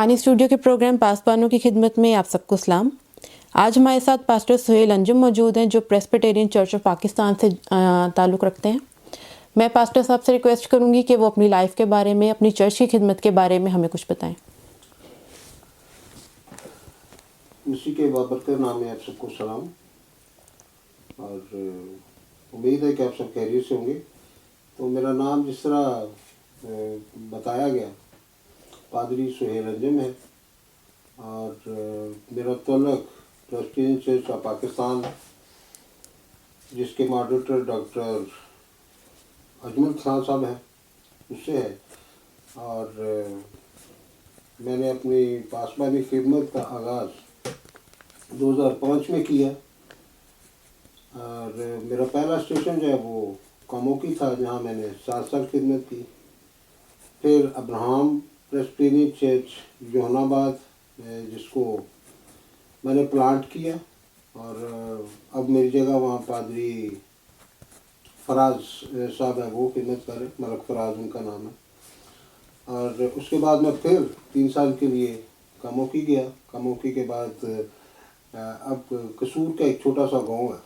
रूहानी स्टूडियो के प्रोग्राम पासबानों की खिदमत में आप सबको सलाम। आज हमारे साथ पास्टर सुहेल अंजुम मौजूद हैं जो प्रेस्बिटेरियन चर्च ऑफ पाकिस्तान से ताल्लुक़ रखते हैं। मैं पास्टर साहब से रिक्वेस्ट करूंगी कि वो अपनी लाइफ के बारे में, अपनी चर्च की खिदमत के बारे में हमें कुछ बताएं। मसीह के बाबरकत नाम में आप सबको सलाम और उम्मीद है कि आप सब खैरियत से होंगे। तो मेरा नाम जिस तरह बताया गया पादरी सुहेल अंजुम है और मेरा तल्लुक़ प्रेस्बिटेरियन चर्च ऑफ पाकिस्तान जिसके मॉडरेटर डॉक्टर अजमल खान साहब हैं उससे है। और मैंने अपनी पासबानी खिदमत का आगाज़ 2005 में किया और मेरा पहला स्टेशन जो है वो कमोकी था जहाँ मैंने 7 साल खिदमत की। फिर अब्राहम प्रेस्बिटेरियन चर्च जहानाबाद जिसको मैंने प्लांट किया और अब मेरी जगह वहाँ पादरी फराज साहब है वो खिदमत कर रहे, मलक फराज उनका नाम है। और उसके बाद मैं फिर 3 साल के लिए कमोकी गया। कमोकी के बाद अब कसूर का एक छोटा सा गांव है,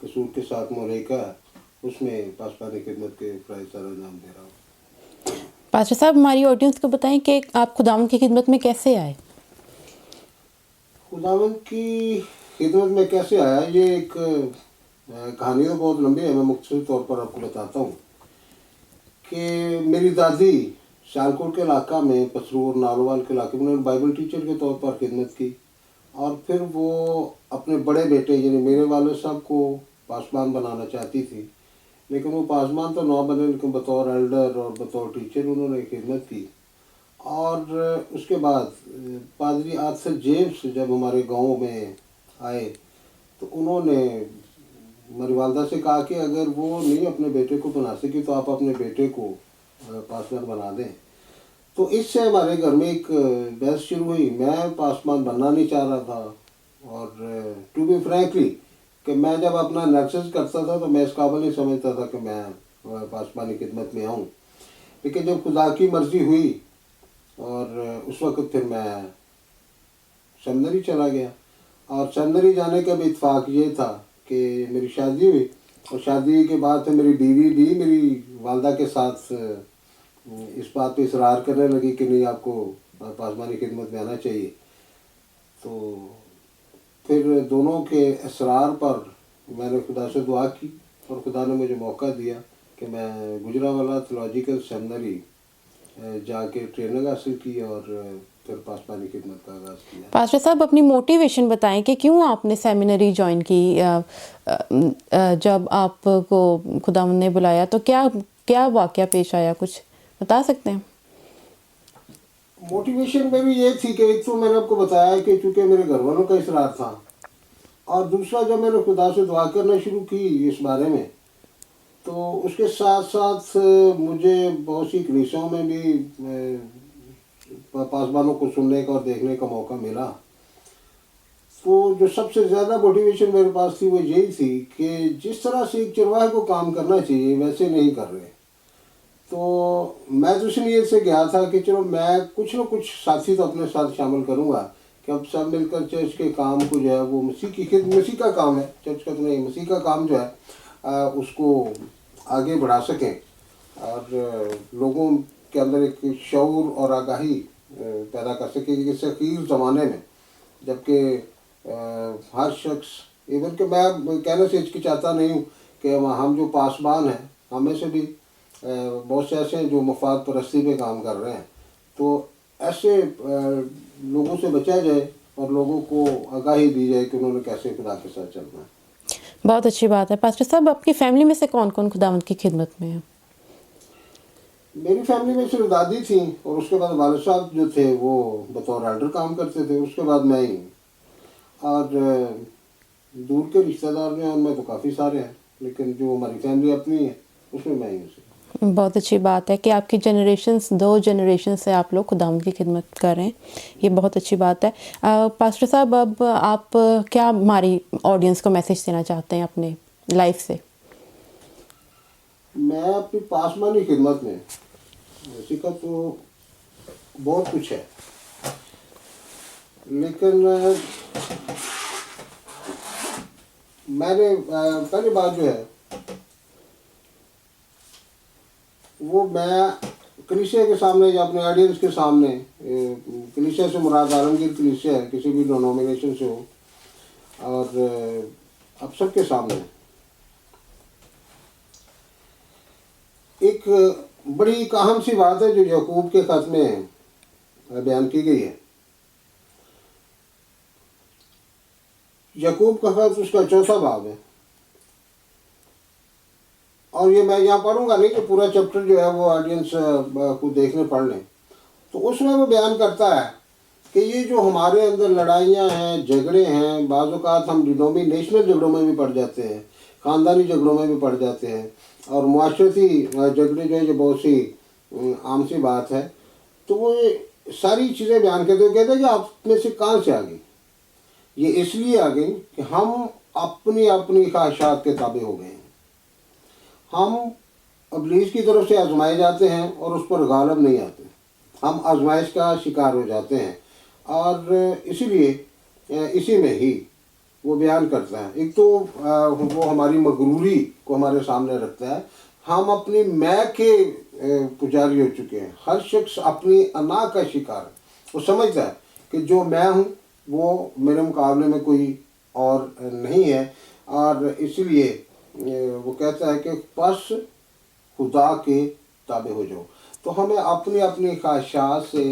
कसूर के साथ मोरेका है, उसमें पासबानी खिदमत के फ़राइज़ सर अंजाम दे रहा हूँ। पास्टर साहब हमारी ऑडियंस को बताएं कि आप खुदावंद की खिदमत में कैसे आए। खुदावंद की खिदमत में कैसे आया, ये एक कहानी तो बहुत लंबी है, मैं मुख्तसर तौर पर आपको बताता हूँ कि मेरी दादी सियालकोट के इलाका में पसरूर नालोवाल के इलाके में उन्होंने बाइबल टीचर के तौर पर खिदमत की और फिर वो अपने बड़े बेटे यानी मेरे वाले साहब को पासबान बनाना चाहती थी, लेकिन वो पासबान तो ना बने लेकिन बतौर एल्डर और बतौर टीचर उन्होंने खिदमत की। और उसके बाद पादरी आर्थर जेम्स जब हमारे गांव में आए तो उन्होंने हमारी वालदा से कहा कि अगर वो नहीं अपने बेटे को बना सकी तो आप अपने बेटे को पासबान बना दें। तो इससे हमारे घर में एक बहस शुरू हुई। मैं पासबान बनना नहीं चाह रहा था और टू बी फ्रैंकली कि मैं जब अपना एनालिसिस करता था तो मैं इस काबिल नहीं समझता था कि मैं पासबानी खिदमत में आऊँ। लेकिन जब खुदा की मर्ज़ी हुई और उस वक़्त फिर मैं सेमिनरी चला गया और सेमिनरी जाने का भी इत्फाक ये था कि मेरी शादी हुई और शादी के बाद फिर मेरी बीवी भी मेरी वालदा के साथ इस बात पे इसरार करने लगी कि नहीं आपको पासबानी खिदमत में आना चाहिए। तो फिर दोनों के इसरार पर मैंने खुदा से दुआ की और खुदा ने मुझे मौका दिया कि मैं गुजरावाला थियोलॉजिकल सेमिनरी जाके ट्रेनिंग हासिल की और फिर पासबानी खिदमत का आगाज़ किया। पास्टर साहब अपनी मोटिवेशन बताएं कि क्यों आपने सेमिनरी ज्वाइन की। जब आपको खुदावंद ने बुलाया तो क्या वाक़या पेश आया, कुछ बता सकते हैं। मोटिवेशन में भी ये थी कि एक तो मैंने आपको बताया कि चूँकि मेरे घर वालों का इसरार था और दूसरा जब मैंने खुदा से दुआ करना शुरू की इस बारे में तो उसके साथ साथ मुझे बहुत सी कलीसियाओं में भी पासबानों को सुनने का और देखने का मौका मिला। तो जो सबसे ज़्यादा मोटिवेशन मेरे पास थी वो यही थी कि जिस तरह से एक चरवाहे को काम करना चाहिए वैसे नहीं कर रहे। तो मैं तो इस नीयत से गया था कि चलो मैं कुछ न कुछ साथी तो अपने साथ शामिल करूँगा कि अब सब मिलकर चर्च के काम को जो है वो मसीह का काम है, चर्च का तो नहीं, मसीह का काम जो है उसको आगे बढ़ा सकें और लोगों के अंदर एक शऊर और आगाही पैदा कर सकें कि इस अखीर ज़माने में जबकि हर शख्स इवन कि मैं कहने से हिचकिचाता नहीं हूँ कि हम जो पासबान हैं हमें से भी बहुत से ऐसे हैं जो मफाद परस्ती पे काम कर रहे हैं। तो ऐसे लोगों से बचा जाए और लोगों को आगाही दी जाए कि उन्होंने कैसे खुदा के साथ चलना है। बहुत अच्छी बात है। पास्टर साहब आपकी फैमिली में से कौन कौन खुदावंद की खिदमत में है। मेरी फैमिली में सिर्फ दादी थी और उसके बाद वालिद साहब जो थे वो बतौर एल्डर काम करते थे, उसके बाद मैं ही। और दूर के रिश्तेदार जो हैं उनमें तो काफ़ी सारे हैं लेकिन जो हमारी फैमिली अपनी है उसमें मैं ही हूँ। बहुत अच्छी बात है कि आपकी जनरेशन्स 2 जनरेशन से आप लोग खुदावंद की खिदमत कर रहे हैं, ये बहुत अच्छी बात है। पास्टर साहब अब आप क्या हमारी ऑडियंस को मैसेज देना चाहते हैं अपने लाइफ से। मैं अपनी पासबानी खिदमत में सीखा तो बहुत कुछ है लेकिन मैंने पहली बात जो है वो मैं कलीसिया के सामने या अपने ऑडियंस के सामने, कलीसिया से मुराद आलमगीर कलीसिया है, किसी भी डिनोमिनेशन से हो, और अब सबके सामने एक बड़ी एक अहम सी बात है जो याकूब के खत में बयान की गई है। याकूब का खत उसका 4था बाब है, और ये मैं यहाँ पढ़ूंगा नहीं कि पूरा चैप्टर जो है वो ऑडियंस को देखने पढ़ लें। तो उसमें वो बयान करता है कि ये जो हमारे अंदर लड़ाइयाँ हैं, झगड़े हैं, बाज़ औक़ात हम डिनोमिनेशनल झगड़ों में भी पड़ जाते हैं, ख़ानदानी झगड़ों में भी पड़ जाते हैं, और मुआशरती झगड़े जो है ये बहुत सी आम सी बात है। तो वो सारी चीज़ें बयान करते हुए कहते हैं कि आप में से कहाँ से आ गई? ये इसलिए आ गई कि हम अपनी अपनी ख्वाहिशात के ताबे हो गए हैं। हम इब्लीस की तरफ से आजमाए जाते हैं और उस पर गालिब नहीं आते, हम आजमाइश का शिकार हो जाते हैं। और इसीलिए इसी में ही वो बयान करता है, एक तो वो हमारी मगरूरी को हमारे सामने रखता है। हम अपनी मैं के पुजारी हो चुके हैं। हर शख्स अपनी अना का शिकार है। वो समझता है कि जो मैं हूँ वो मेरे मुकाबले में कोई और नहीं है, और इसलिए वो कहता है कि बस खुदा के ताबे हो जाओ। तो हमें अपनी अपनी ख्वाहिशात से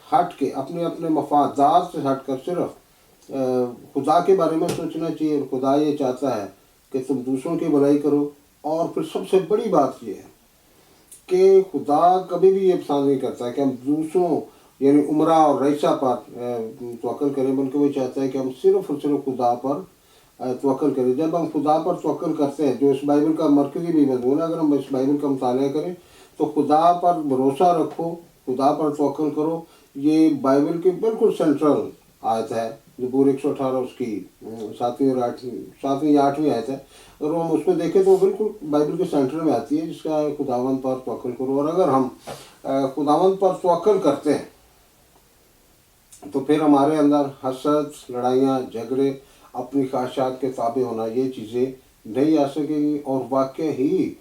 हट के, अपने अपने मफादात से हट कर सिर्फ खुदा के बारे में सोचना चाहिए। और खुदा ये चाहता है कि तुम दूसरों की भलाई करो। और फिर सबसे बड़ी बात ये है कि खुदा कभी भी ये पसंद नहीं करता कि हम दूसरों यानी उमरा और रईसा पर तवक्कुल करें, बल्कि वो चाहता है कि हम सिर्फ और सिर्फ खुदा पर तवक्कुल करें। जब हम खुदा पर तवक्कुल करते हैं, जो इस बाइबल का मरकज़ी भी मज़मून है, अगर हम इस बाइबल का मुताला करें तो खुदा पर भरोसा रखो, खुदा पर तवक्कुल करो, ये बाइबल की बिल्कुल सेंट्रल आयत है। ज़बूर 118 उसकी 7वीं या 8वीं आयत है। अगर हम उसको देखें तो बिल्कुल बाइबल के सेंटर में आती है, जिसका खुदावंद पर तवक्कुल करो। और अगर हम खुदावंद पर तवक्कुल करते हैं तो फिर हमारे अंदर हसद, लड़ाइयाँ, झगड़े, अपनी ख्वाहिशात के ताबे होना, ये चीज़ें नहीं आ सकेंगी। और वाकई ही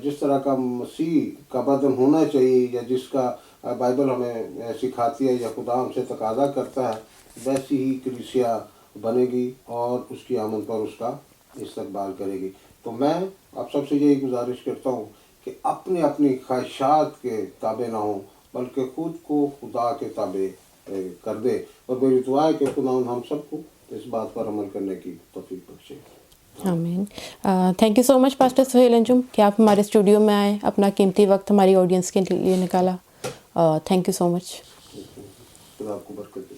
जिस तरह का मसीह का बदन होना चाहिए, या जिसका बाइबल हमें सिखाती है या खुदा हमसे तकाजा करता है, वैसी ही कलीसिया बनेगी और उसकी आमद पर उसका इस्तकबाल करेगी। तो मैं आप सबसे यही गुजारिश करता हूँ कि अपने अपनी ख्वाहिशात के ताबे ना हो, बल्कि खुद को खुदा के ताबे कर दे। और मेरी दुआ है कि खुदा हम सबको इस बात पर अमल करने की तौफीक बख्शे। आमीन। Thank you so much pastor Suhail Anjum कि आप हमारे स्टूडियो में आए, अपना कीमती वक्त हमारी ऑडियंस के लिए निकाला। Thank you so much. खुदा आपको बरकत दे।